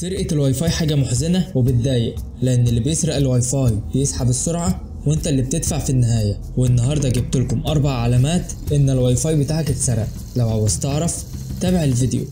سرقة الواي فاي حاجة محزنة وبتضايق، لأن اللي بيسرق الواي فاي بيسحب السرعة وانت اللي بتدفع في النهاية. والنهاردة جبتلكم 4 علامات ان الواي فاي بتاعك اتسرق. لو عاوز تعرف تابع الفيديو.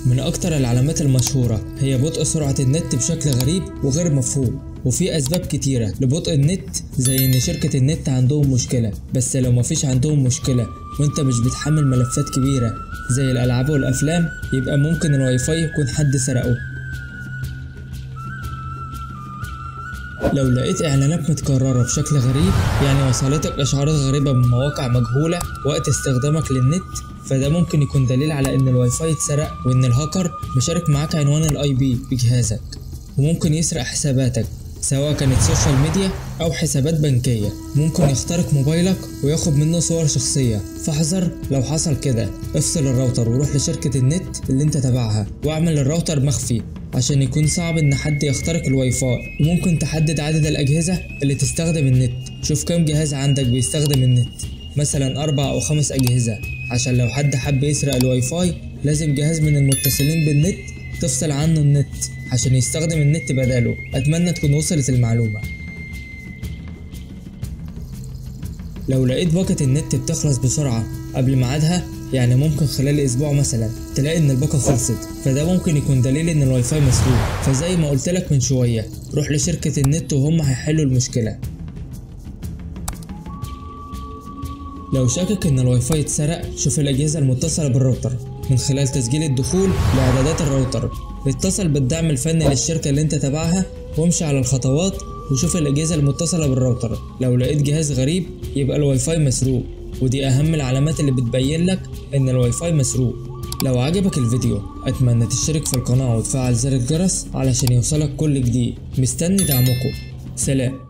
من أكتر العلامات المشهورة هي بطء سرعة النت بشكل غريب وغير مفهوم، وفي أسباب كتيرة لبطء النت، زي إن شركة النت عندهم مشكلة. بس لو مفيش عندهم مشكلة وإنت مش بتحمل ملفات كبيرة زي الألعاب والأفلام، يبقى ممكن الواي فاي يكون حد سرقه. لو لقيت إعلانات متكررة بشكل غريب، يعني وصلتك إشعارات غريبة من مواقع مجهولة وقت استخدامك للنت، فده ممكن يكون دليل على ان الواي فاي اتسرق، وان الهاكر مشارك معاك عنوان الاي بي بجهازك، وممكن يسرق حساباتك سواء كانت سوشيال ميديا او حسابات بنكية. ممكن يخترق موبايلك وياخد منه صور شخصية، فاحذر. لو حصل كده افصل الراوتر وروح لشركة النت اللي انت تبعها واعمل الراوتر مخفي عشان يكون صعب ان حد يخترق الواي فاي. وممكن تحدد عدد الاجهزة اللي تستخدم النت، شوف كام جهاز عندك بيستخدم النت، مثلا 4 أو 5 أجهزة، عشان لو حد حب يسرق الواي فاي لازم جهاز من المتصلين بالنت تفصل عنه النت عشان يستخدم النت بداله. أتمنى تكون وصلت المعلومة. لو لقيت باقة النت بتخلص بسرعة قبل ميعادها، يعني ممكن خلال أسبوع مثلا تلاقي إن الباقة خلصت، فده ممكن يكون دليل إن الواي فاي مسروق. فزي ما قلتلك من شوية، روح لشركة النت وهم هيحلوا المشكلة. لو شاكك ان الواي فاي اتسرق، شوف الاجهزه المتصله بالراوتر من خلال تسجيل الدخول لاعدادات الراوتر. اتصل بالدعم الفني للشركه اللي انت تبعها وامشي على الخطوات وشوف الاجهزه المتصله بالراوتر. لو لقيت جهاز غريب يبقى الواي فاي مسروق، ودي اهم العلامات اللي بتبين لك ان الواي فاي مسروق. لو عجبك الفيديو اتمنى تشترك في القناه وتفعل زر الجرس علشان يوصلك كل جديد. مستني دعمكم. سلام.